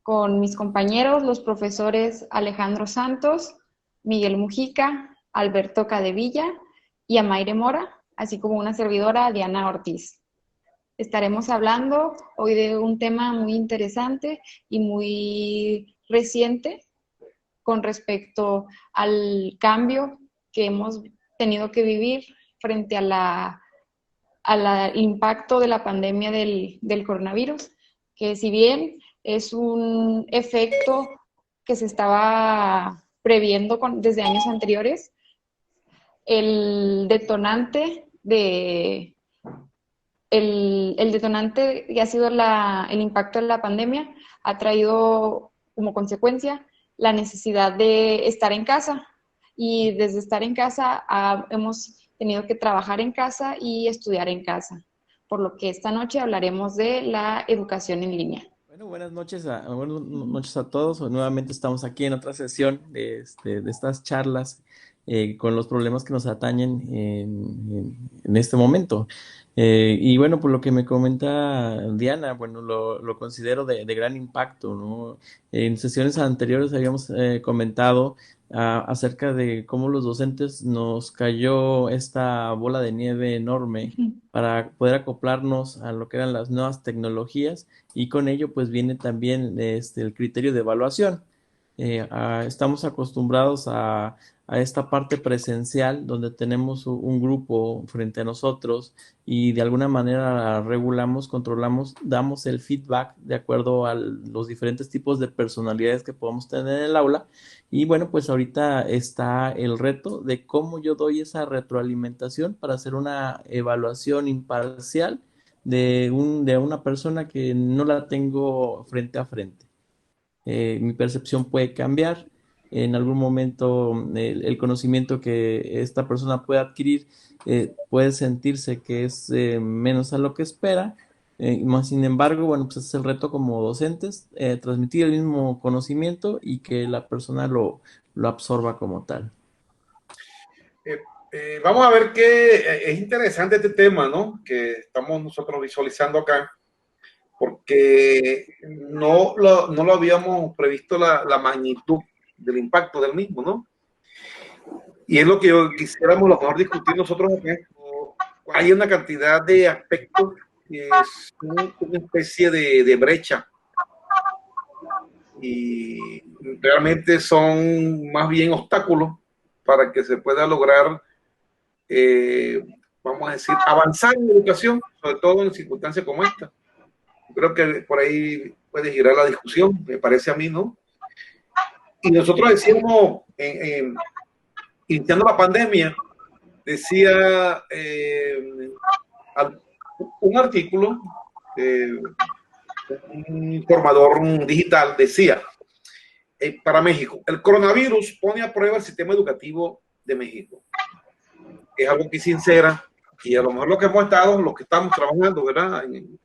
con mis compañeros, los profesores Alejandro Santos, Miguel Mujica, Alberto Cadevilla y Amaire Mora, así como una servidora, Diana Ortiz. Estaremos hablando hoy de un tema muy interesante y muy reciente con respecto al cambio que hemos tenido que vivir frente al impacto de la pandemia del coronavirus, que si bien es un efecto que se estaba previendo desde años anteriores, el detonante que ha sido el impacto de la pandemia ha traído como consecuencia la necesidad de estar en casa. Y desde estar en casa hemos tenido que trabajar en casa y estudiar en casa. Por lo que esta noche hablaremos de la educación en línea. Bueno, buenas noches a todos. Nuevamente estamos aquí en otra sesión de estas charlas con los problemas que nos atañen en este momento. Y bueno, por lo que me comenta Diana, bueno, lo considero de gran impacto, ¿no? En sesiones anteriores habíamos comentado acerca de cómo los docentes nos cayó esta bola de nieve enorme para poder acoplarnos a lo que eran las nuevas tecnologías y con ello pues viene también el criterio de evaluación. Estamos acostumbrados a esta parte presencial donde tenemos un grupo frente a nosotros y de alguna manera regulamos, controlamos, damos el feedback de acuerdo a los diferentes tipos de personalidades que podemos tener en el aula. Y bueno, pues ahorita está el reto de cómo yo doy esa retroalimentación para hacer una evaluación imparcial de una persona que no la tengo frente a frente. Mi percepción puede cambiar. En algún momento el conocimiento que esta persona puede adquirir puede sentirse que es menos a lo que espera. Más sin embargo, bueno, pues es el reto como docentes, transmitir el mismo conocimiento y que la persona lo absorba como tal. Vamos a ver que es interesante este tema, ¿no? Que estamos nosotros visualizando acá, porque no lo habíamos previsto la magnitud del impacto del mismo, ¿no? Y es lo que quisiéramos a lo mejor discutir nosotros acá. Hay una cantidad de aspectos que son una especie de brecha y realmente son más bien obstáculos para que se pueda lograr, vamos a decir, avanzar en la educación, sobre todo en circunstancias como esta. Creo que por ahí puede girar la discusión, me parece a mí, ¿no? Y nosotros decíamos, iniciando la pandemia, decía un artículo, un informador digital decía, para México, el coronavirus pone a prueba el sistema educativo de México. Es algo que sincera, y a lo mejor lo que hemos estado, los que estamos trabajando, ¿verdad? En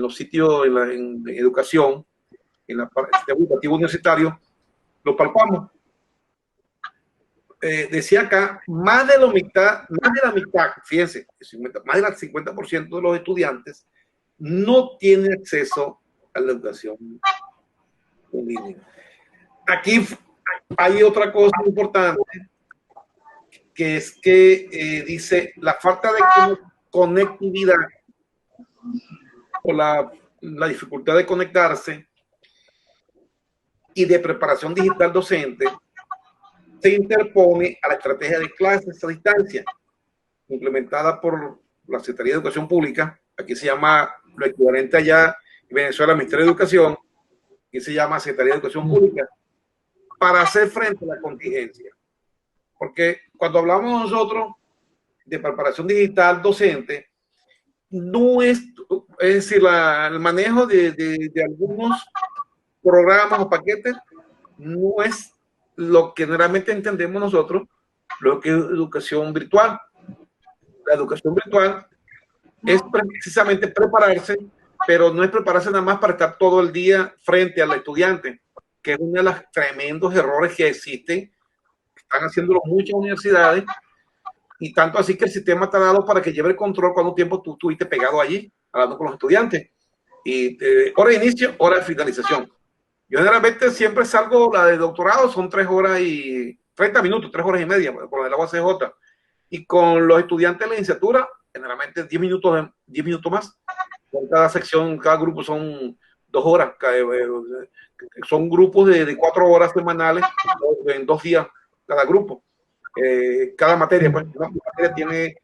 los sitios, en educación, en el sistema educativo universitario, lo palpamos. Decía acá, más de la mitad, fíjense, más del 50% de los estudiantes no tiene acceso a la educación en línea. Aquí hay otra cosa importante, que es que dice la falta de conectividad o la dificultad de conectarse y de preparación digital docente se interpone a la estrategia de clases a distancia implementada por la Secretaría de Educación Pública. Aquí se llama lo equivalente allá en Venezuela, Ministerio de Educación, que se llama Secretaría de Educación Pública, para hacer frente a la contingencia. Porque cuando hablamos nosotros de preparación digital docente, no es decir, el manejo de algunos programas o paquetes no es lo que generalmente entendemos nosotros, lo que es educación virtual. La educación virtual es precisamente prepararse, pero no es prepararse nada más para estar todo el día frente al estudiante, que es uno de los tremendos errores que existen, están haciéndolo muchas universidades, y tanto así que el sistema está dado para que lleve el control cuánto tiempo tú estuviste pegado allí, hablando con los estudiantes, y hora de inicio, hora de finalización. Yo generalmente siempre salgo, la de doctorado son 3 horas y 30 minutos, 3 horas y media, por la UACJ. Y con los estudiantes de la licenciatura, generalmente 10 minutos más. Con cada sección, cada grupo son 2 horas. Son grupos de 4 horas semanales en 2 días cada grupo. Cada materia, pues, una materia tiene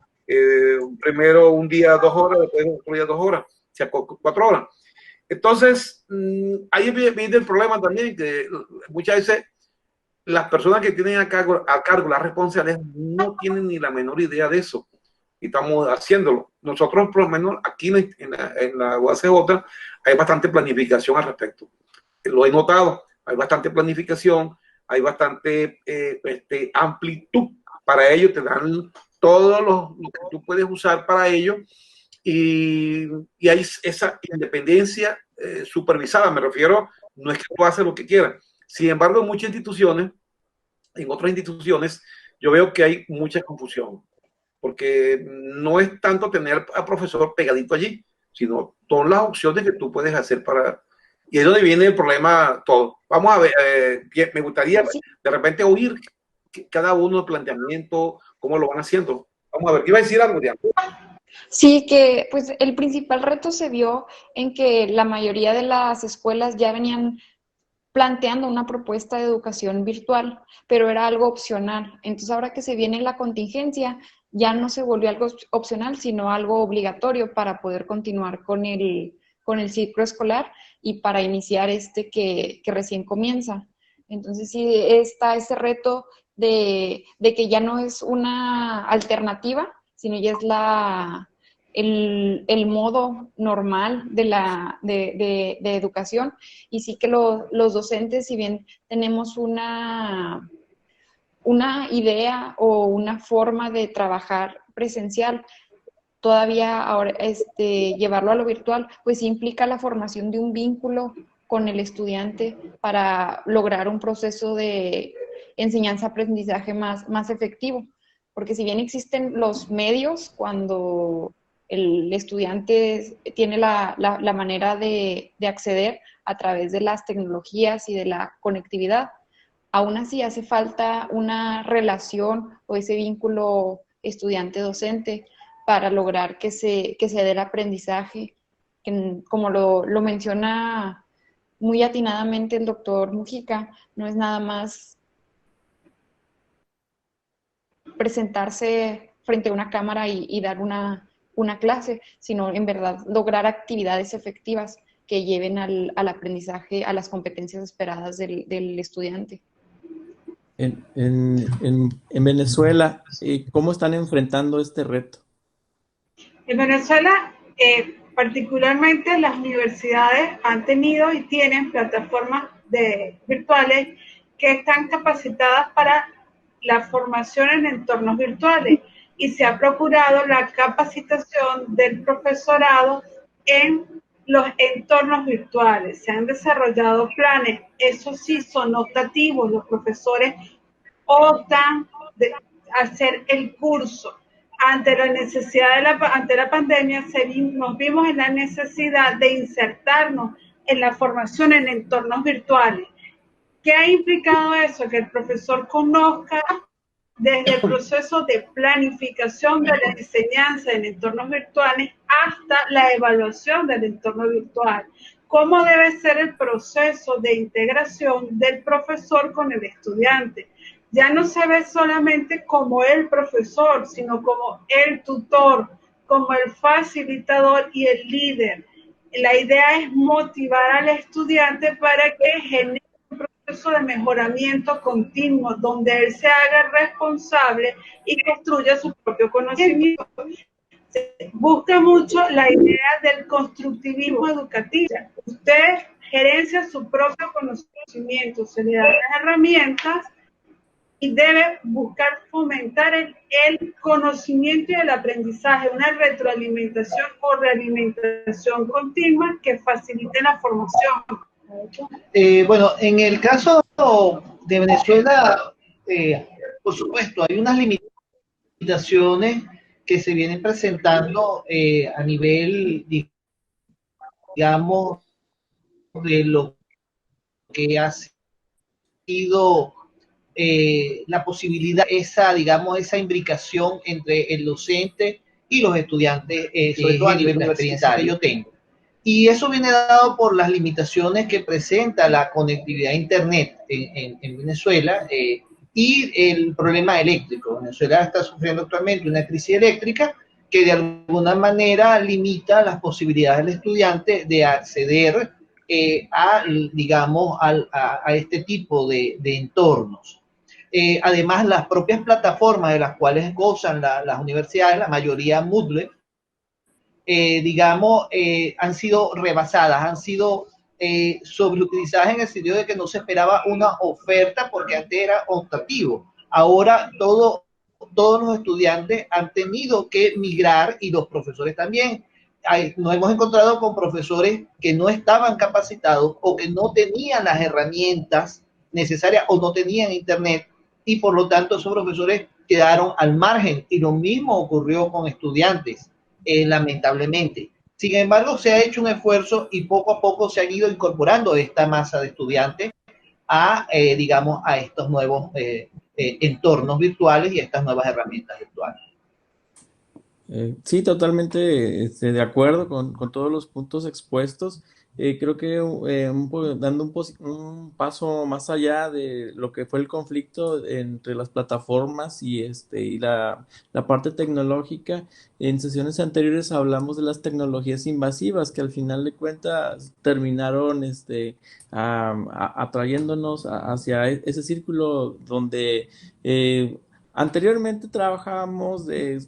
primero un día 2 horas, después otro día 2 horas, o sea, 4 horas. Entonces, ahí viene el problema también, que muchas veces las personas que tienen a cargo las responsabilidades no tienen ni la menor idea de eso. Y estamos haciéndolo. Nosotros, por lo menos, aquí en la UACJ, hay bastante planificación al respecto. Lo he notado, hay bastante planificación, hay bastante amplitud para ello, te dan todo lo que tú puedes usar para ello, y hay esa independencia supervisada, me refiero, no es que tú haces lo que quieras. Sin embargo, en muchas instituciones, en otras instituciones, yo veo que hay mucha confusión, porque no es tanto tener al profesor pegadito allí, sino todas las opciones que tú puedes hacer para... Y es donde viene el problema todo. Vamos a ver, me gustaría de repente oír cada uno el planteamiento, cómo lo van haciendo. Vamos a ver, ¿iba a decir algo, Diana? Sí, que pues el principal reto se vio en que la mayoría de las escuelas ya venían planteando una propuesta de educación virtual, pero era algo opcional. Entonces, ahora que se viene la contingencia, ya no se volvió algo opcional, sino algo obligatorio para poder continuar con el ciclo escolar y para iniciar este que recién comienza. Entonces, sí, está ese reto de que ya no es una alternativa, sino ya es el modo normal de educación. Y sí que los docentes, si bien tenemos una idea o una forma de trabajar presencial, todavía ahora llevarlo a lo virtual, pues implica la formación de un vínculo con el estudiante para lograr un proceso de enseñanza-aprendizaje más efectivo. Porque si bien existen los medios, cuando el estudiante tiene la manera de acceder a través de las tecnologías y de la conectividad, aún así hace falta una relación o ese vínculo estudiante-docente para lograr que se dé el aprendizaje, que, como lo menciona muy atinadamente el doctor Mujica, no es nada más presentarse frente a una cámara y dar una clase, sino en verdad lograr actividades efectivas que lleven al aprendizaje, a las competencias esperadas del estudiante. En Venezuela, ¿cómo están enfrentando este reto? En Venezuela, particularmente las universidades han tenido y tienen plataformas virtuales que están capacitadas para la formación en entornos virtuales, y se ha procurado la capacitación del profesorado en los entornos virtuales. Se han desarrollado planes, eso sí, son optativos, los profesores optan de hacer el curso. Ante la necesidad ante la pandemia, nos vimos en la necesidad de insertarnos en la formación en entornos virtuales. ¿Qué ha implicado eso? Que el profesor conozca desde el proceso de planificación de la enseñanza en entornos virtuales hasta la evaluación del entorno virtual. ¿Cómo debe ser el proceso de integración del profesor con el estudiante? Ya no se ve solamente como el profesor, sino como el tutor, como el facilitador y el líder. La idea es motivar al estudiante para que genere un proceso de mejoramiento continuo, donde él se haga responsable y construya su propio conocimiento. Se busca mucho la idea del constructivismo educativo. Usted gerencia su propio conocimiento, se le dan las herramientas y debe buscar fomentar el conocimiento y el aprendizaje, una retroalimentación o realimentación continua que facilite la formación. Bueno, en el caso de Venezuela, por supuesto, hay unas limitaciones que se vienen presentando a nivel, digamos, de lo que ha sido la posibilidad, digamos, esa imbricación entre el docente y los estudiantes, sobre todo a nivel universitario que yo tengo. Y eso viene dado por las limitaciones que presenta la conectividad a Internet en Venezuela y el problema eléctrico. Venezuela está sufriendo actualmente una crisis eléctrica que de alguna manera limita las posibilidades del estudiante de acceder digamos, a este tipo de entornos. Además, las propias plataformas de las cuales gozan las universidades, la mayoría Moodle, digamos, han sido rebasadas, han sido sobreutilizadas en el sentido de que no se esperaba una oferta porque antes era optativo. Ahora todos los estudiantes han tenido que migrar y los profesores también. Nos hemos encontrado con profesores que no estaban capacitados o que no tenían las herramientas necesarias o no tenían internet y por lo tanto esos profesores quedaron al margen y lo mismo ocurrió con estudiantes, lamentablemente. Sin embargo, se ha hecho un esfuerzo y poco a poco se han ido incorporando esta masa de estudiantes digamos, a estos nuevos entornos virtuales y a estas nuevas herramientas virtuales. Sí, totalmente de acuerdo con todos los puntos expuestos. Creo que dando un paso más allá de lo que fue el conflicto entre las plataformas y la parte tecnológica, en sesiones anteriores hablamos de las tecnologías invasivas que al final de cuentas terminaron atrayéndonos hacia ese círculo donde anteriormente trabajábamos de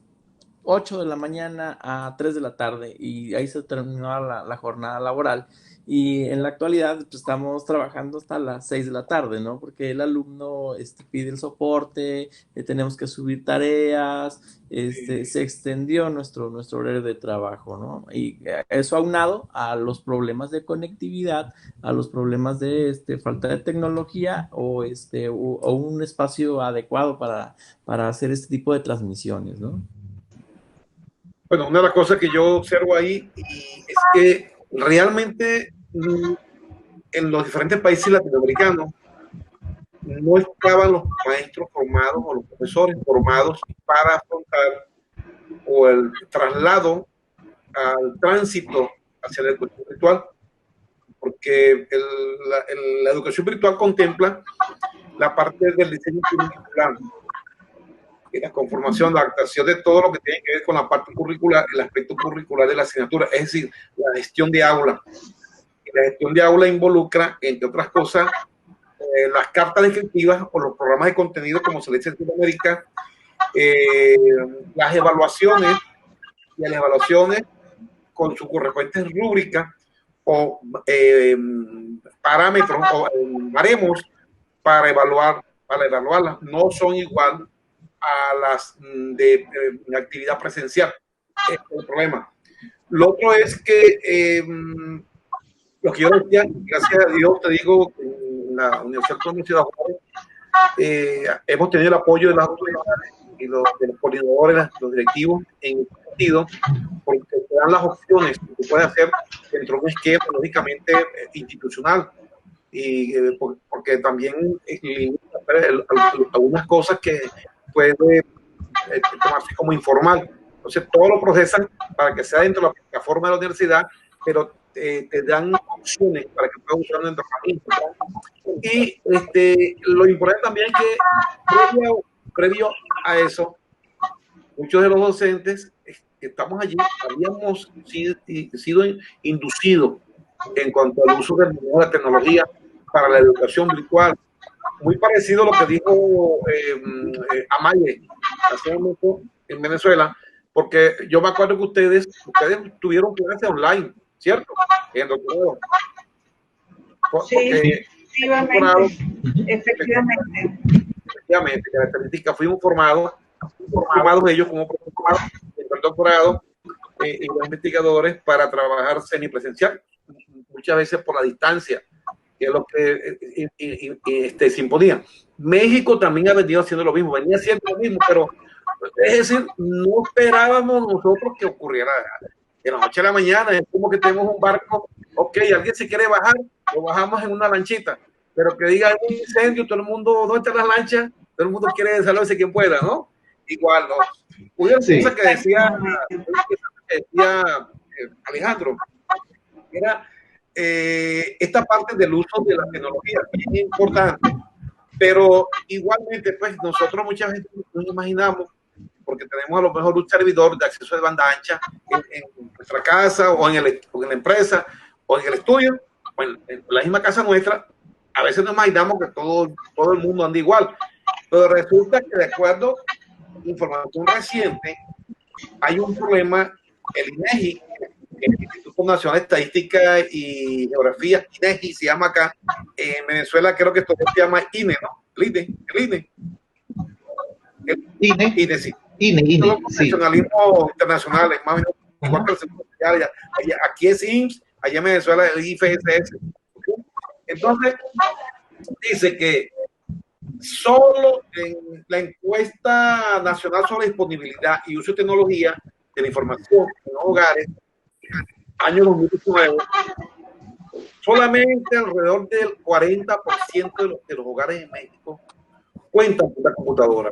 8 de la mañana a 3 de la tarde y ahí se terminaba la jornada laboral y en la actualidad pues, estamos trabajando hasta las 6 de la tarde, ¿no? Porque el alumno pide el soporte, tenemos que subir tareas, se extendió nuestro horario de trabajo, ¿no? Y eso aunado a los problemas de conectividad, a los problemas de falta de tecnología o un espacio adecuado para hacer este tipo de transmisiones, ¿no? Bueno, una de las cosas que yo observo ahí es que realmente en los diferentes países latinoamericanos no estaban los maestros formados o los profesores formados para afrontar o el traslado al tránsito hacia la educación virtual, porque la educación virtual contempla la parte del diseño curricular, la conformación, la adaptación de todo lo que tiene que ver con la parte curricular, el aspecto curricular de la asignatura, es decir, la gestión de aula. Y la gestión de aula involucra, entre otras cosas, las cartas descriptivas o los programas de contenido, como se le dice en Sudamérica, las evaluaciones y las evaluaciones con sus correspondientes rúbricas o parámetros o baremos para evaluarlas. No son igual a las de actividad presencial. Este es el problema. Lo otro es que lo que yo decía, gracias a Dios, te digo, en la Universidad de Ciudad Juárez, hemos tenido el apoyo de las autoridades y de los coordinadores, los directivos, en este sentido, porque te dan las opciones que se puede hacer dentro de un esquema, lógicamente, institucional. Y porque también algunas cosas que puede tomarse como informal. Entonces, todo lo procesan para que sea dentro de la plataforma de la universidad, pero te dan opciones para que puedas usar dentro de la misma. Y lo importante también es que previo a eso, muchos de los docentes que estamos allí habíamos sido inducidos en cuanto al uso de la tecnología para la educación virtual. Muy parecido a lo que dijo Amaye hace un momento en Venezuela, porque yo me acuerdo que ustedes tuvieron clase online, ¿cierto? En doctorado. Sí, efectivamente. Características, fuimos formados ellos como profesores del doctorado y los investigadores para trabajar semipresencial, muchas veces por la distancia, que es lo que se imponía. México también ha venido haciendo lo mismo, venía haciendo lo mismo, pero es decir, no esperábamos nosotros que ocurriera de la noche a la mañana. Es como que tenemos un barco, ok, alguien se quiere bajar, lo bajamos en una lanchita, pero que diga un incendio, todo el mundo, ¿dónde están las lanchas? Todo el mundo quiere salvarse quien pueda, ¿no? Igual, ¿no? Una cosa que decía Alejandro, era esta parte del uso de la tecnología, bien importante, pero igualmente, pues nosotros muchas veces nos imaginamos, porque tenemos a lo mejor un servidor de acceso de banda ancha en nuestra casa o en la empresa o en el estudio o en la misma casa nuestra. A veces nos imaginamos que todo el mundo anda igual, pero resulta que de acuerdo a información reciente hay un problema. El INEGI, el Instituto Nacional de Estadística y Geografía, INEGI se llama acá, en Venezuela creo que esto se llama INE, ¿no? El INE, sí. INE, Los profesionalismos internacionales, más o menos, aquí es INS, allá en Venezuela es IFSS. Entonces, dice que solo en la encuesta nacional sobre disponibilidad y uso de tecnología de la información en los hogares, año 2019, solamente alrededor del 40% de los hogares en México cuentan con la computadora.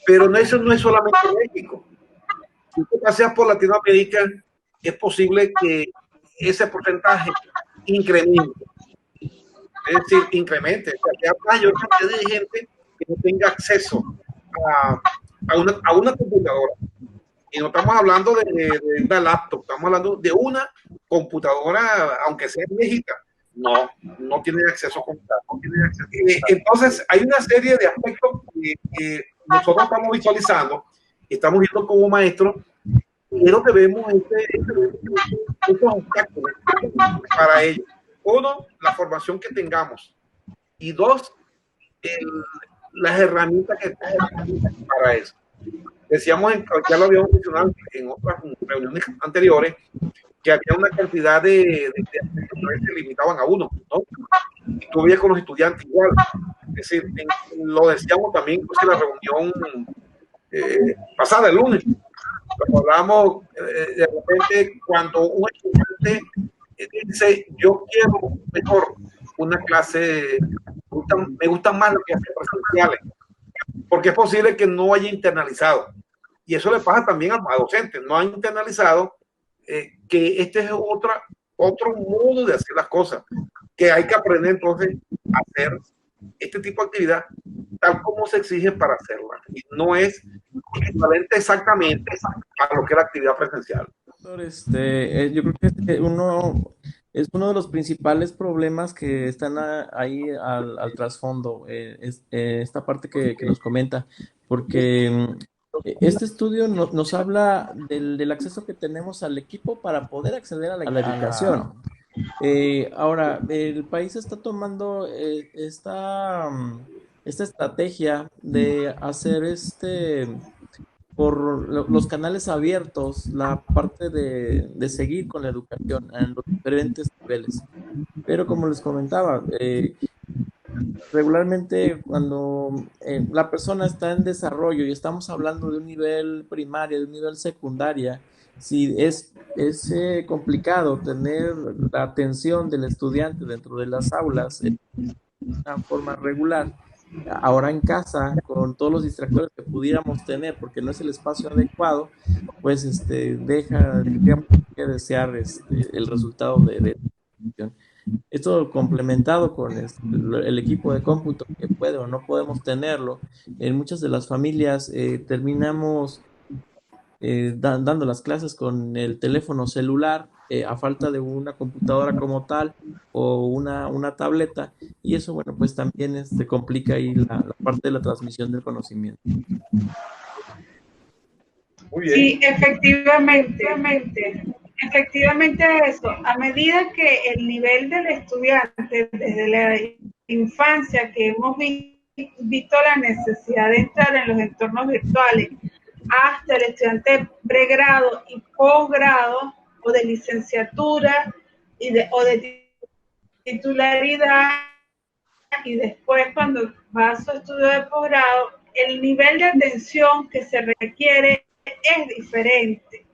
Pero eso no es solamente México. Si tú paseas por Latinoamérica, es posible que ese porcentaje incremente. Es decir, incremente. O sea, que hay mayor cantidad de gente que no tenga acceso a una computadora. Y no estamos hablando de una laptop, estamos hablando de una computadora, aunque sea viejita. No tiene acceso a computadora. Entonces, hay una serie de aspectos que nosotros estamos visualizando y estamos viendo como maestros, y es donde vemos estos obstáculos para ellos. Uno, la formación que tengamos. Y dos, las herramientas que tenemos para eso. Decíamos, ya lo habíamos mencionado en otras reuniones anteriores, que había una cantidad de aspectos que se limitaban a uno, ¿no? Y tú veías con los estudiantes igual. Es decir, lo decíamos también en la reunión pasada, el lunes. Cuando hablamos, de repente, cuando un estudiante dice, yo quiero mejor una clase, me gustan más las clases presenciales, porque es posible que no haya internalizado. Y eso le pasa también a docentes, no han internalizado que este es otro modo de hacer las cosas, que hay que aprender entonces a hacer este tipo de actividad tal como se exige para hacerla. Y no es equivalente exactamente a lo que es la actividad presencial. Yo creo que es uno de los principales problemas que están ahí al trasfondo, esta parte que nos comenta, porque este estudio nos habla del acceso que tenemos al equipo para poder acceder a la educación. Ahora, el país está tomando esta estrategia de hacer por los canales abiertos, la parte de seguir con la educación en los diferentes niveles. Pero como les comentaba, regularmente cuando la persona está en desarrollo y estamos hablando de un nivel primaria, de un nivel secundaria, si es complicado tener la atención del estudiante dentro de las aulas de una forma regular, ahora en casa, con todos los distractores que pudiéramos tener, porque no es el espacio adecuado, pues deja que desear el resultado de la educación. Esto complementado con el equipo de cómputo que puede o no podemos tenerlo, en muchas de las familias terminamos dando las clases con el teléfono celular a falta de una computadora como tal o una tableta, y eso, bueno, pues también complica ahí la parte de la transmisión del conocimiento. Muy bien. Sí, efectivamente eso. A medida que el nivel del estudiante desde la infancia que hemos visto la necesidad de entrar en los entornos virtuales hasta el estudiante de pregrado y posgrado o de licenciatura o de titularidad, y después cuando va a su estudio de posgrado, el nivel de atención que se requiere es diferente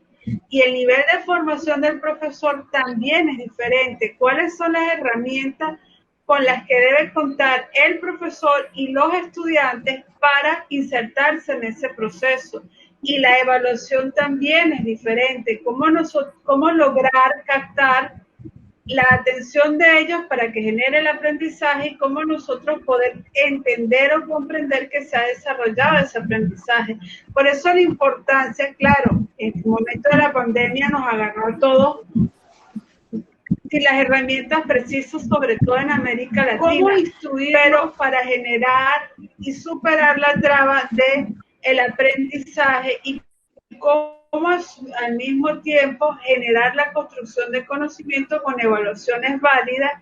y el nivel de formación del profesor también es diferente. ¿Cuáles son las herramientas con las que debe contar el profesor y los estudiantes para insertarse en ese proceso. Y la evaluación también es diferente. ¿Cómo lograr captar la atención de ellos para que genere el aprendizaje y cómo nosotros poder entender o comprender que se ha desarrollado ese aprendizaje? Por eso la importancia, claro, en el momento de la pandemia nos agarró a todos sin las herramientas precisas, sobre todo en América Latina, pero para generar y superar la traba de el aprendizaje y cómo al mismo tiempo generar la construcción de conocimiento con evaluaciones válidas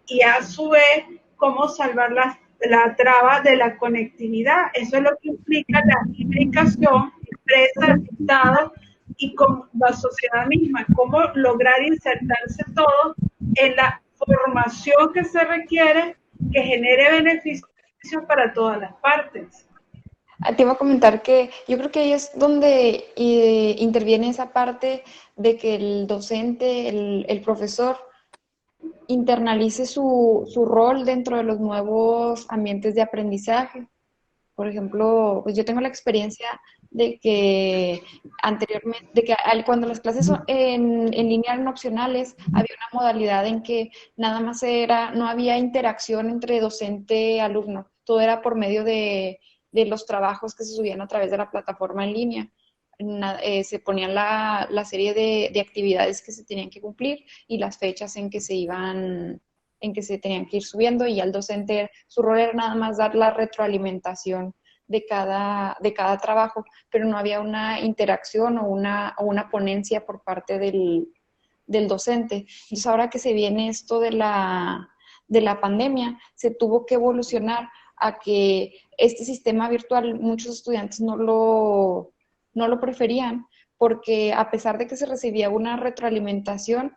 y a su vez cómo salvar la traba de la conectividad. Eso es lo que implica la implicación, empresa, Estado y con la sociedad misma, cómo lograr insertarse todos en la formación que se requiere, que genere beneficios para todas las partes. Te iba a comentar que yo creo que ahí es donde interviene esa parte de que el docente, el profesor, internalice su rol dentro de los nuevos ambientes de aprendizaje. Por ejemplo, pues yo tengo la experiencia de que anteriormente, cuando las clases en línea eran opcionales, había una modalidad en que nada más no había interacción entre docente y alumno, todo era por medio de los trabajos que se subían a través de la plataforma en línea. Se ponían la serie de actividades que se tenían que cumplir y las fechas en que se tenían que ir subiendo, y al docente su rol era nada más dar la retroalimentación de cada trabajo, pero no había una interacción o una ponencia por parte del docente. Entonces, ahora que se viene esto de la pandemia, se tuvo que evolucionar a que este sistema virtual muchos estudiantes no lo preferían, porque a pesar de que se recibía una retroalimentación,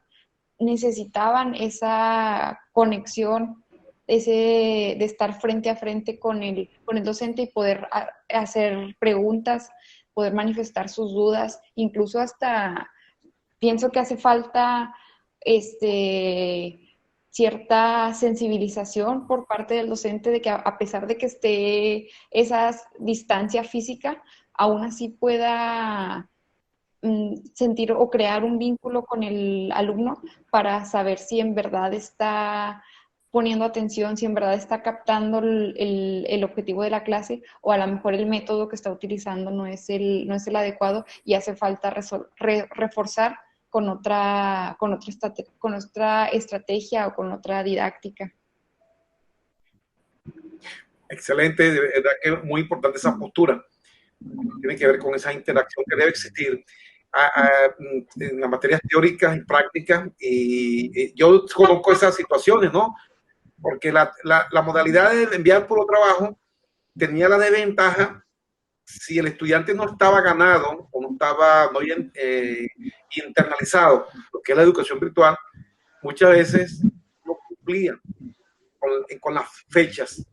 necesitaban esa conexión, de estar frente a frente con el docente y poder hacer preguntas, poder manifestar sus dudas, incluso hasta pienso que hace falta cierta sensibilización por parte del docente de que a pesar de que esté esa distancia física, aún así pueda sentir o crear un vínculo con el alumno para saber si en verdad está poniendo atención, si en verdad está captando el objetivo de la clase, o a lo mejor el método que está utilizando no es el adecuado y hace falta reforzar con otra estrategia o con otra didáctica. Excelente, de verdad que es muy importante esa postura. Tiene que ver con esa interacción que debe existir en las materias teóricas y prácticas, y yo conozco esas situaciones, ¿no? Porque la modalidad de enviar por trabajo tenía la desventaja si el estudiante no estaba ganado o no estaba bien internalizado, lo que es la educación virtual, muchas veces no cumplían con las fechas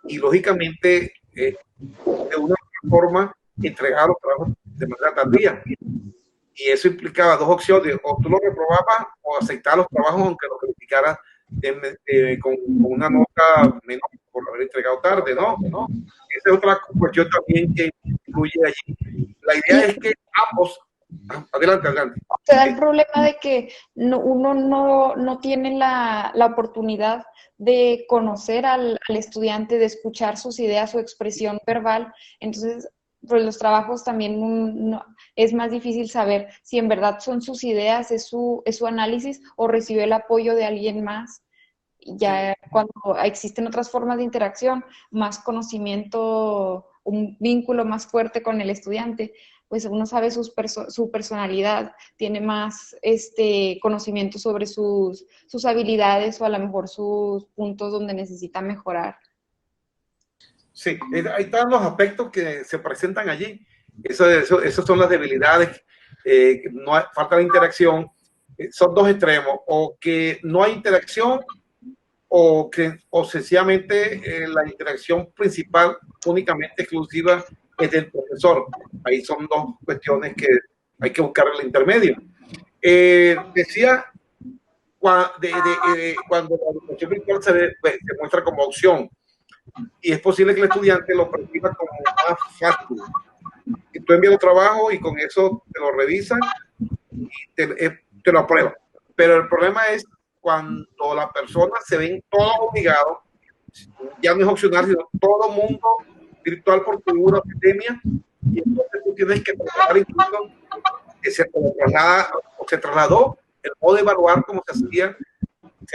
y lógicamente de una forma entregaba los trabajos de manera tardía, y eso implicaba dos opciones: o tú lo reprobabas o aceptabas los trabajos aunque los calificaras con una nota menor por haber entregado tarde, ¿no? Esa es otra cuestión también que incluye allí. La idea es que ambos, adelante. Se da el problema de que uno no tiene la oportunidad de conocer al estudiante, de escuchar sus ideas, su expresión verbal. Entonces, pues los trabajos también es más difícil saber si en verdad son sus ideas, es su análisis, o recibe el apoyo de alguien más. Ya cuando existen otras formas de interacción, más conocimiento, un vínculo más fuerte con el estudiante, pues uno sabe su personalidad, tiene más conocimiento sobre sus habilidades o a lo mejor sus puntos donde necesita mejorar. Sí, ahí están los aspectos que se presentan allí. Esas son las debilidades. Falta la interacción. Son dos extremos: o que no hay interacción, o sencillamente la interacción principal, únicamente exclusiva, es del profesor. Ahí son dos cuestiones que hay que buscar el intermedio. Decía, cuando la educación virtual se muestra como opción, y es posible que el estudiante lo perciba como más fácil. Y tú envías los trabajos y con eso te lo revisan y te lo aprueban. Pero el problema es cuando las personas se ven todos obligados, ya no es opcional, sino todo mundo virtual porque hubo una pandemia, y entonces tú tienes que trabajar incluso que se trasladó el modo de evaluar como se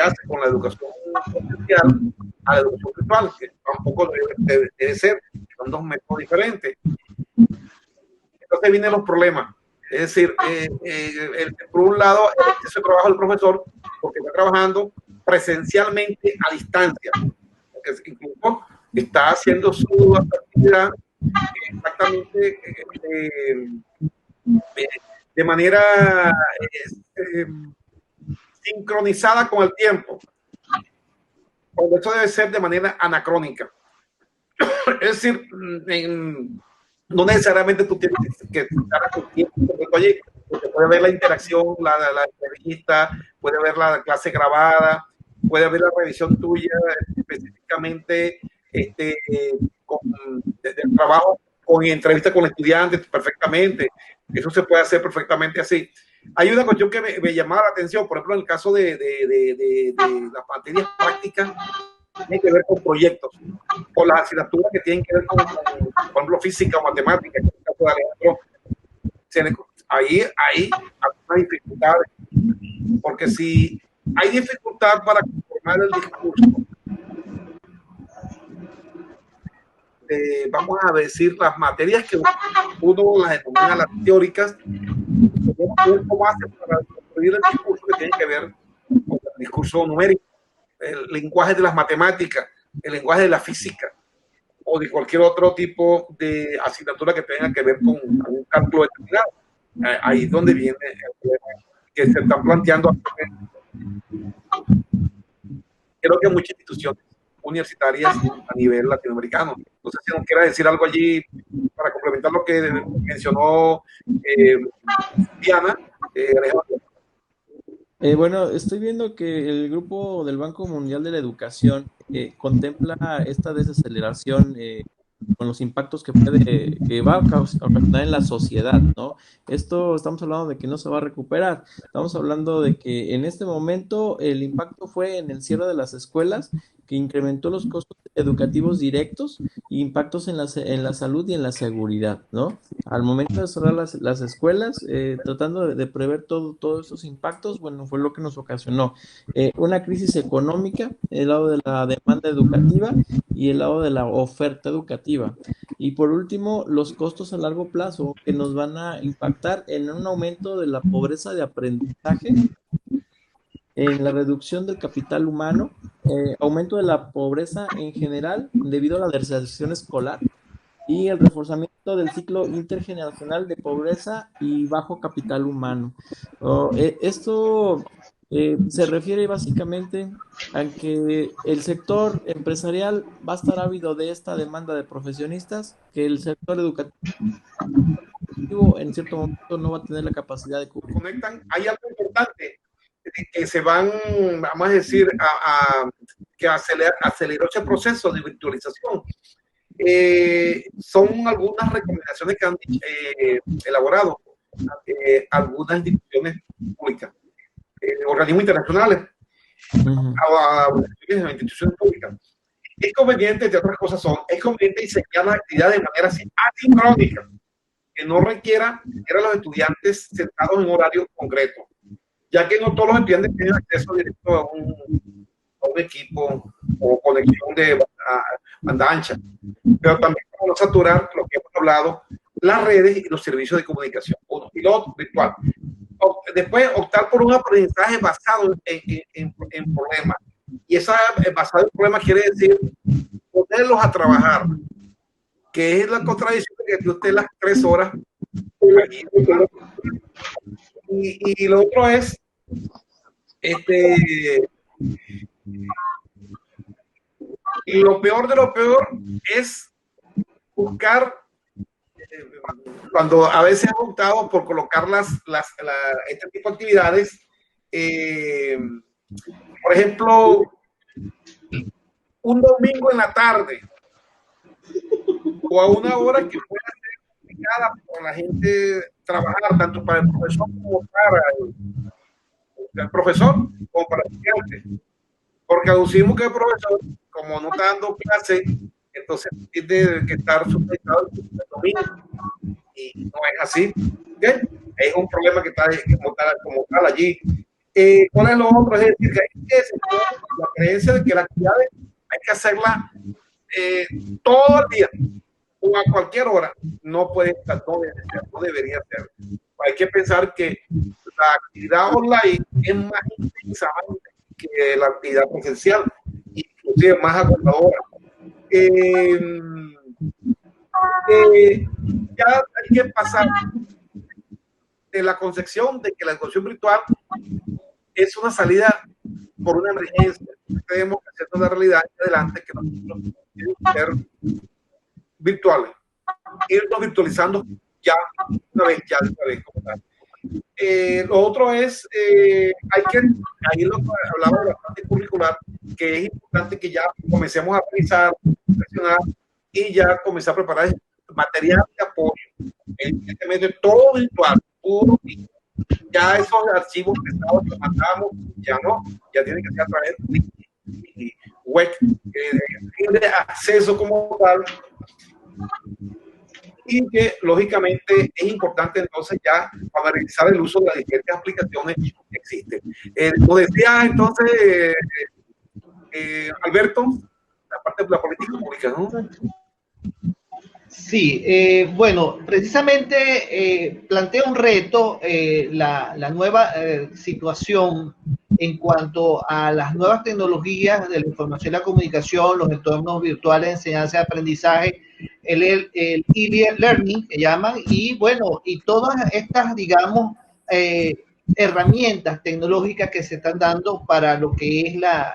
hace con la educación presencial a la educación virtual, que tampoco debe ser, son dos métodos diferentes. Entonces vienen los problemas. Es decir, por un lado, ese trabajo del profesor, porque está trabajando presencialmente a distancia, porque incluso está haciendo su actividad exactamente de manera sincronizada con el tiempo, cuando esto debe ser de manera anacrónica. Es decir, no necesariamente tú tienes que estar a tu tiempo, oye, porque puede ver la interacción, la entrevista, puede ver la clase grabada, puede ver la revisión tuya específicamente del trabajo con entrevista con estudiantes perfectamente. Eso se puede hacer perfectamente así. Hay una cuestión que me llamaba la atención, por ejemplo, en el caso de las materias prácticas, tiene que ver con proyectos, o las asignaturas que tienen que ver con por ejemplo, física o matemática, en el caso de Alejandro. Ahí hay algunas dificultades, porque si hay dificultad para conformar el discurso, vamos a decir, las materias que uno las denomina las teóricas, cómo hace para construir el discurso que tiene que ver con el discurso numérico, el lenguaje de las matemáticas, el lenguaje de la física, o de cualquier otro tipo de asignatura que tenga que ver con un cálculo determinado. Ahí es donde viene el problema que se están planteando. Creo que muchas instituciones universitarias a nivel latinoamericano. No sé si nos quiera decir algo allí para complementar lo que mencionó Diana. Bueno, estoy viendo que el grupo del Banco Mundial de la Educación contempla esta desaceleración con los impactos que va a ocasionar en la sociedad, ¿no? Esto estamos hablando de que no se va a recuperar. Estamos hablando de que en este momento el impacto fue en el cierre de las escuelas, que incrementó los costos educativos directos e impactos en la salud y en la seguridad, ¿no? Al momento de cerrar las escuelas, tratando de prever todos esos impactos, bueno, fue lo que nos ocasionó una crisis económica, el lado de la demanda educativa y el lado de la oferta educativa. Y por último, los costos a largo plazo que nos van a impactar en un aumento de la pobreza de aprendizaje, en la reducción del capital humano, aumento de la pobreza en general debido a la deserción escolar y el reforzamiento del ciclo intergeneracional de pobreza y bajo capital humano. Esto se refiere básicamente a que el sector empresarial va a estar ávido de esta demanda de profesionistas, que el sector educativo en cierto momento no va a tener la capacidad de cubrir. Conectan, hay algo importante que se van, vamos a decir, que aceleró ese proceso de virtualización. Son algunas recomendaciones que han elaborado algunas instituciones públicas, organismos internacionales, instituciones públicas. Es conveniente, entre otras cosas es conveniente diseñar la actividad de manera asincrónica, que no requiera tener a los estudiantes sentados en horario concreto, ya que no todos los estudiantes tienen acceso directo a un equipo o conexión de banda ancha, pero también para no saturar lo que hemos hablado, las redes y los servicios de comunicación, uno, y lo otro, virtual. Después, optar por un aprendizaje basado en problemas, y esa basado en problemas quiere decir ponerlos a trabajar, que es la contradicción de que usted las 3 horas y lo otro es y lo peor de lo peor es buscar cuando a veces he optado por colocar este tipo de actividades Por ejemplo, un domingo en la tarde o a una hora que pueda ser complicada para la gente trabajar, tanto para el profesor como para el profesor como para el estudiante. Porque aducimos que el profesor, como no está dando clase, entonces tiene que estar supeditado el domingo. Y no es así. ¿Okay? Es un problema que está como tal allí. ¿Cuál es lo otro? Es decir, que hay que la creencia de que las actividades hay que hacerlas todo el día o a cualquier hora. No puede estar, no debería ser. Hay que pensar que la actividad online es más intensa que la actividad presencial, inclusive más agotadora. Ya hay que pasar de la concepción de que la educación virtual es una salida por una emergencia. Tenemos que hacer una realidad adelante que nosotros tenemos que ser virtuales, irnos virtualizando ya una vez como tal. Lo otro es, ahí lo que hablaba de la parte curricular, que es importante que ya comencemos a revisar, reflexionar y ya comenzar a preparar material de apoyo. Evidentemente todo virtual, todo, ya esos archivos pesados que mandamos, ya no, ya tienen que ser a través de web, de acceso como tal, y que lógicamente es importante entonces ya para realizar el uso de las diferentes aplicaciones que existen. Como decía entonces Alberto, la parte de la política pública, ¿no? Sí, bueno, precisamente plantea un reto la nueva situación en cuanto a las nuevas tecnologías de la información y la comunicación, los entornos virtuales de enseñanza y aprendizaje, el e-learning que llaman, y bueno, y todas estas, digamos, herramientas tecnológicas que se están dando para lo que es la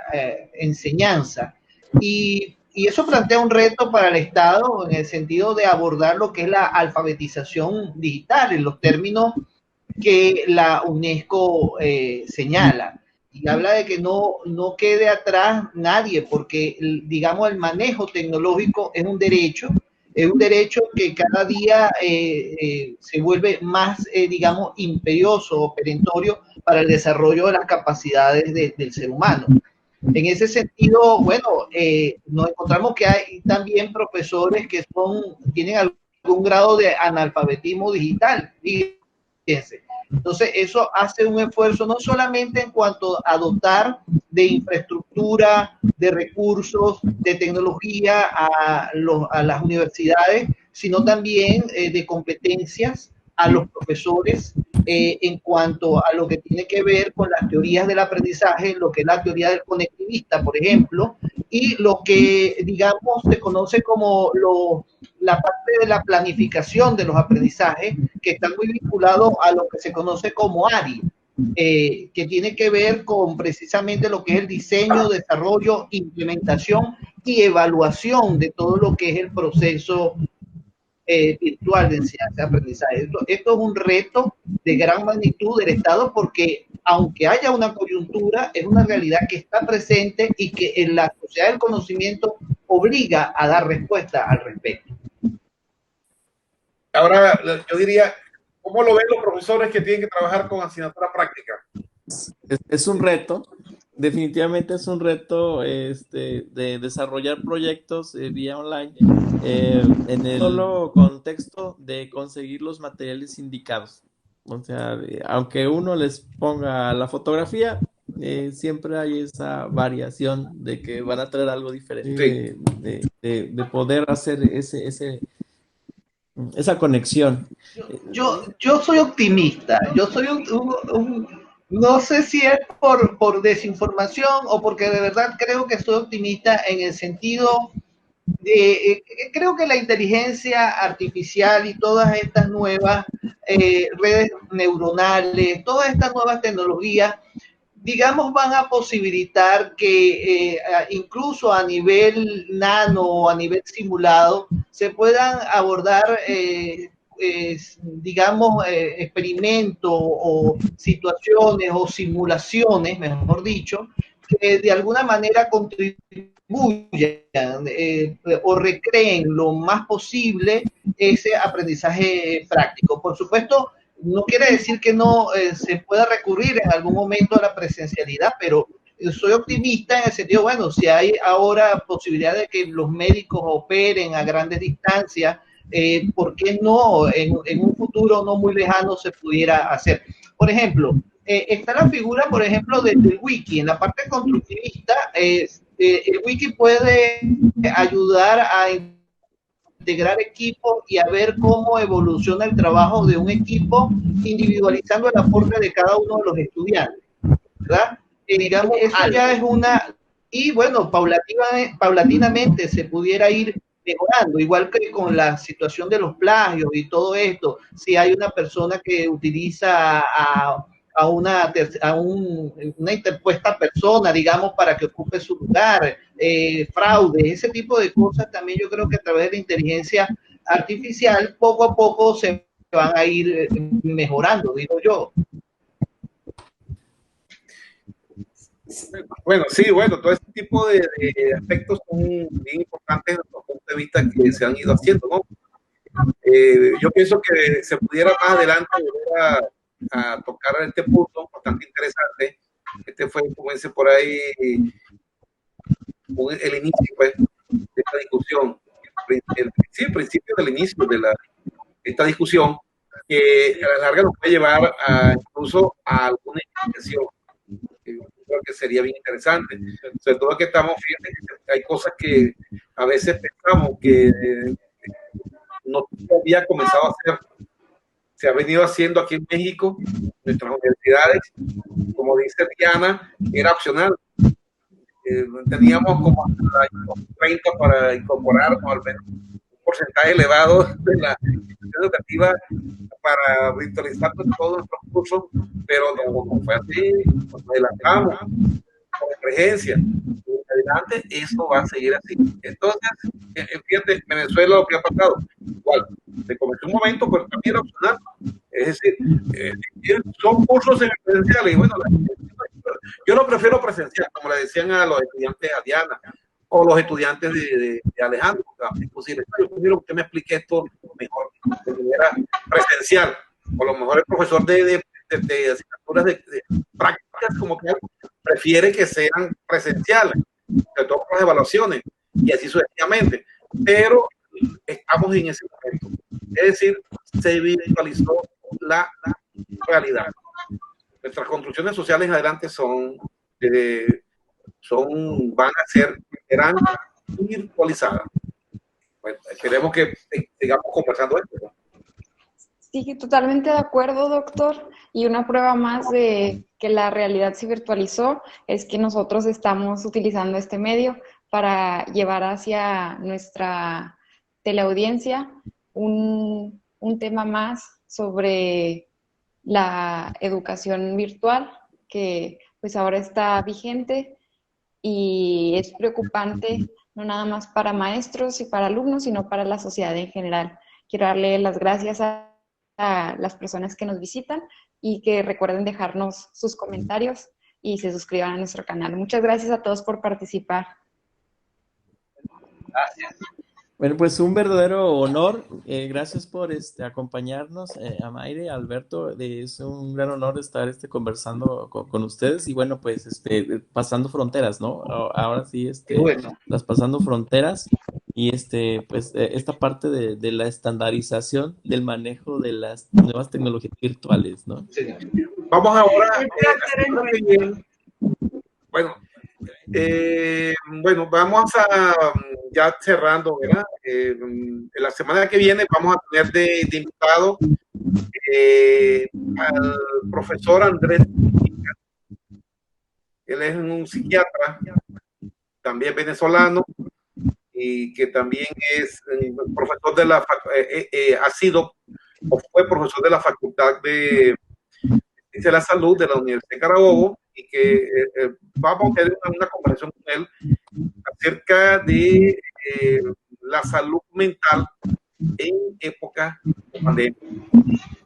enseñanza. Y eso plantea un reto para el Estado en el sentido de abordar lo que es la alfabetización digital en los términos que la UNESCO señala. Y habla de que no quede atrás nadie, porque, digamos, el manejo tecnológico es un derecho que cada día se vuelve más, digamos, imperioso o perentorio para el desarrollo de las capacidades del ser humano. En ese sentido, bueno, nos encontramos que hay también profesores que tienen algún grado de analfabetismo digital, fíjense. Entonces, eso hace un esfuerzo no solamente en cuanto a dotar de infraestructura, de recursos, de tecnología a las universidades, sino también de competencias a los profesores en cuanto a lo que tiene que ver con las teorías del aprendizaje, lo que es la teoría del conectivista, por ejemplo, y lo que, digamos, se conoce como la parte de la planificación de los aprendizajes, que está muy vinculado a lo que se conoce como ARI, que tiene que ver con precisamente lo que es el diseño, desarrollo, implementación y evaluación de todo lo que es el proceso virtual de enseñanza y aprendizaje. Esto es un reto de gran magnitud del Estado porque aunque haya una coyuntura, es una realidad que está presente y que en la sociedad del conocimiento obliga a dar respuesta al respecto. Ahora, yo diría, ¿cómo lo ven los profesores que tienen que trabajar con asignatura práctica? Es un reto, definitivamente es un reto de desarrollar proyectos vía online en el solo contexto de conseguir los materiales indicados. O sea, aunque uno les ponga la fotografía, siempre hay esa variación de que van a traer algo diferente, sí, de poder hacer esa conexión. Yo soy optimista, yo soy no sé si es por desinformación o porque de verdad creo que soy optimista en el sentido de, creo que la inteligencia artificial y todas estas nuevas redes neuronales, todas estas nuevas tecnologías, digamos, van a posibilitar que incluso a nivel nano o a nivel simulado se puedan abordar digamos, experimentos o situaciones o simulaciones, mejor dicho, que de alguna manera contribuyan o recreen lo más posible ese aprendizaje práctico. Por supuesto, no quiere decir que no se pueda recurrir en algún momento a la presencialidad, pero soy optimista en el sentido, bueno, si hay ahora posibilidad de que los médicos operen a grandes distancias, ¿por qué no en un futuro no muy lejano se pudiera hacer? Por ejemplo, está la figura, por ejemplo, del wiki. En la parte constructivista, el wiki puede ayudar a integrar equipos y a ver cómo evoluciona el trabajo de un equipo, individualizando el aporte de cada uno de los estudiantes, ¿verdad? Digamos, eso ya es una... Y bueno, paulatinamente se pudiera ir mejorando, igual que con la situación de los plagios y todo esto. Si hay una persona que utiliza una interpuesta persona, digamos, para que ocupe su lugar, fraude, ese tipo de cosas también yo creo que a través de la inteligencia artificial poco a poco se van a ir mejorando, digo yo. Bueno, sí, bueno, todo este tipo de aspectos son bien importantes desde el punto de vista que se han ido haciendo, ¿no? Yo pienso que se pudiera más adelante volver a tocar este punto bastante interesante. Este fue, como dice por ahí, el inicio, pues, de esta discusión, el principio del inicio de esta discusión, que a la larga nos puede llevar incluso a alguna investigación. Creo que sería bien interesante, sobre todo que estamos, fíjate, que hay cosas que a veces pensamos que no había comenzado a hacer, se ha venido haciendo aquí en México, nuestras universidades, como dice Diana, era opcional. Teníamos como hasta los 30 para incorporarnos al menos un porcentaje elevado de la institución educativa para virtualizar todos nuestros cursos, pero no fue así, nos adelantamos con emergencia. Adelante, eso va a seguir así. Entonces, fíjate, Venezuela lo que ha pasado, igual, se comenzó un momento, pero también era opcional. Es decir, son cursos semipresenciales y bueno, yo lo prefiero presencial, como le decían a los estudiantes a Diana o los estudiantes de Alejandro. Es posible, yo prefiero que usted me explique esto mejor de manera presencial, o a lo mejor el profesor de asignaturas de prácticas como que prefiere que sean presenciales, sobre todo con las evaluaciones y así sucesivamente, pero estamos en ese momento, es decir, se virtualizó la realidad. Nuestras construcciones sociales en adelante van a ser, serán virtualizadas. Bueno, esperemos que sigamos conversando esto. Sí, totalmente de acuerdo, doctor. Y una prueba más de que la realidad se virtualizó es que nosotros estamos utilizando este medio para llevar hacia nuestra teleaudiencia un tema más sobre la educación virtual, que pues ahora está vigente y es preocupante no nada más para maestros y para alumnos, sino para la sociedad en general. Quiero darle las gracias a las personas que nos visitan y que recuerden dejarnos sus comentarios y se suscriban a nuestro canal. Muchas gracias a todos por participar. Gracias. Bueno, pues un verdadero honor. Gracias por acompañarnos, a Mayre, Alberto. Es un gran honor estar conversando con ustedes y bueno, pues pasando fronteras, ¿no? Ahora sí, bueno, las pasando fronteras y pues esta parte de la estandarización del manejo de las nuevas tecnologías virtuales, ¿no? sí. Vamos ahora bueno, vamos a ya cerrando, ¿verdad? La semana que viene vamos a tener de invitado al profesor Andrés. Él es un psiquiatra, también venezolano, y que también es profesor de la ha sido o fue profesor de la Facultad de la Salud de la Universidad de Carabobo, y que vamos a tener una conversación con él acerca de la salud mental en época de pandemia.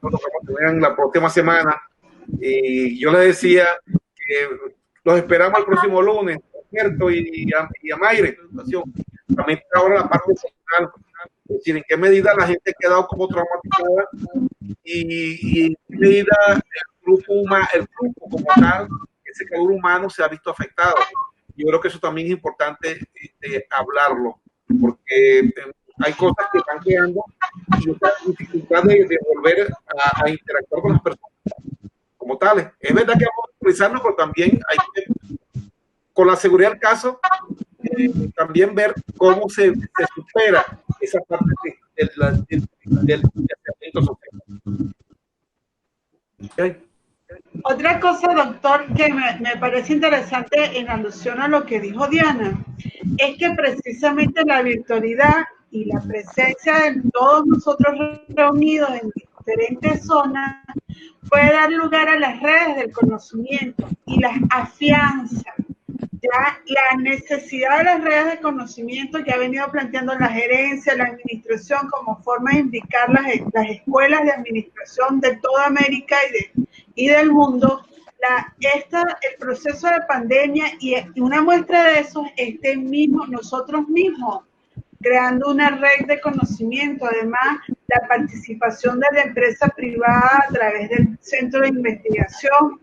Nos vamos a tener en la próxima semana. Y yo le decía que los esperamos el próximo lunes, Alberto y a Mayre. También ahora la parte social, es decir, en qué medida la gente ha quedado como traumatizada y en qué medida el grupo como tal, ese calor humano se ha visto afectado. Yo creo que eso también es importante hablarlo, porque hay cosas que están quedando y esta dificultad de volver a interactuar con las personas como tales. Es verdad que vamos a utilizarlo, pero también hay que, con la seguridad del caso, también ver cómo se supera esa parte del distanciamiento social. Okay. Otra cosa, doctor, que me parece interesante en alusión a lo que dijo Diana, es que precisamente la virtualidad y la presencia de todos nosotros reunidos en diferentes zonas puede dar lugar a las redes del conocimiento y las afianza. Ya la necesidad de las redes de conocimiento que ha venido planteando la gerencia, la administración como forma de indicar las escuelas de administración de toda América y del mundo, el proceso de pandemia y una muestra de eso es nosotros mismos, creando una red de conocimiento, además la participación de la empresa privada a través del centro de investigación.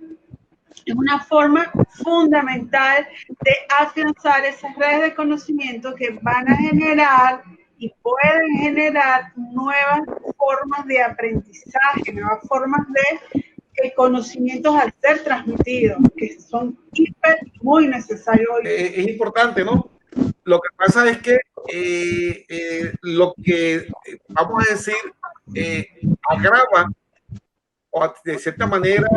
Es una forma fundamental de afianzar esas redes de conocimiento que van a generar y pueden generar nuevas formas de aprendizaje, nuevas formas de conocimientos al ser transmitidos, que son muy necesarios hoy. Es importante, ¿no? Lo que pasa es que lo que, vamos a decir, agrava o de cierta manera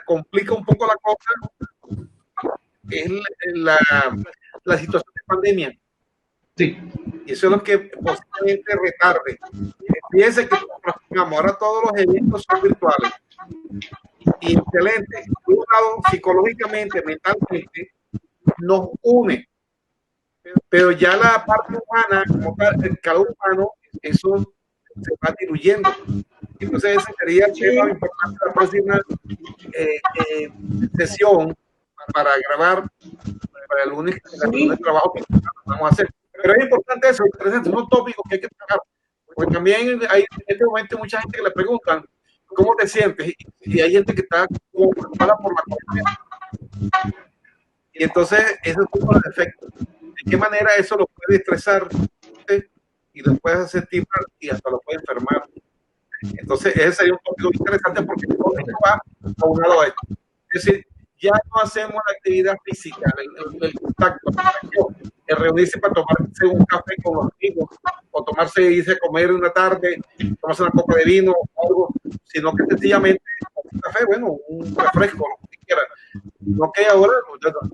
complica un poco la cosa, es la situación de pandemia. Sí. Y eso es lo que posiblemente retarde. Fíjense que ahora todos los eventos son virtuales. Y excelente. Por un lado, psicológicamente, mentalmente, nos une. Pero ya la parte humana, como tal, el calor humano, eso se va diluyendo. Entonces ese sería el tema importante de la próxima sesión para grabar para el lunes el trabajo que vamos a hacer. Pero es importante eso, son unos tópicos que hay que trabajar, porque también hay en este momento mucha gente que le preguntan ¿cómo te sientes? Y hay gente que está como preocupada por la cuarentena. Y entonces ese es uno de los efectos. ¿De qué manera eso lo puede estresar y lo puede hacer sentir mal y hasta lo puede enfermar? Entonces ese sería un tópico interesante porque todo esto va aunado a esto. Es decir, ya no hacemos la actividad física, el contacto, el reunirse para tomarse un café con los amigos o irse a comer una tarde, tomarse una copa de vino o algo, sino que sencillamente un café, bueno, un refresco, lo que quieran. No que ahora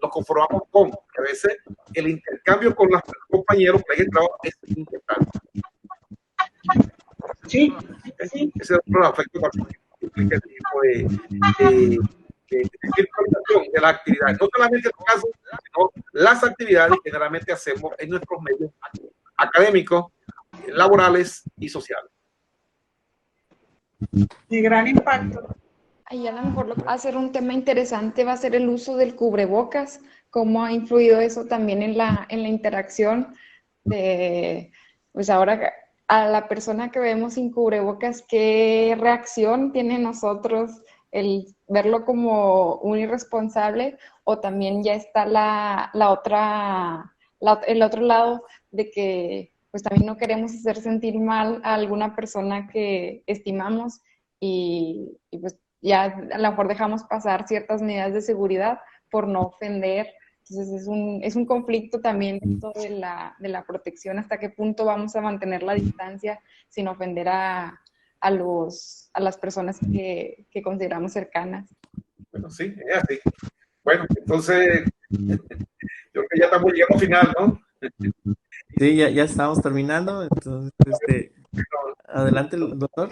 nos conformamos con, que a veces el intercambio con los compañeros que hay en trabajo es importante. Sí, sí. Ese es otro aspecto también que implica el tipo de virtualización de la actividad. No solamente en los casos, sino las actividades que generalmente hacemos en nuestros medios académicos, laborales y sociales. De gran impacto. Ahí a lo mejor lo que va a ser un tema interesante va a ser el uso del cubrebocas, cómo ha influido eso también en la interacción de, pues ahora a la persona que vemos sin cubrebocas, qué reacción tiene nosotros el verlo como un irresponsable, o también ya está el otro lado de que pues también no queremos hacer sentir mal a alguna persona que estimamos y pues ya a lo mejor dejamos pasar ciertas medidas de seguridad por no ofender. Entonces es un conflicto también esto de la protección, hasta qué punto vamos a mantener la distancia sin ofender a las personas que consideramos cercanas. Bueno, sí, es así. Bueno, entonces yo creo que ya estamos llegando al final, ¿no? Sí, ya estamos terminando, entonces, adelante, doctor.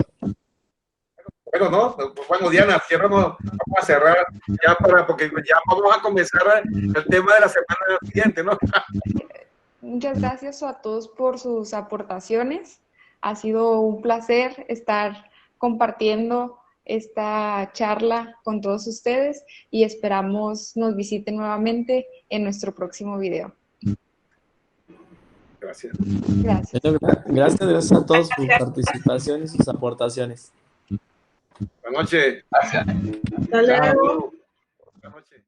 Bueno, no, bueno, Diana, vamos a cerrar ya porque ya vamos a comenzar el tema de la semana siguiente, ¿no? Muchas gracias a todos por sus aportaciones. Ha sido un placer estar compartiendo esta charla con todos ustedes y esperamos nos visiten nuevamente en nuestro próximo video. Gracias. Gracias. Gracias a todos por su participación y sus aportaciones. Buenas noches. Gracias. Hasta luego. Buenas noches.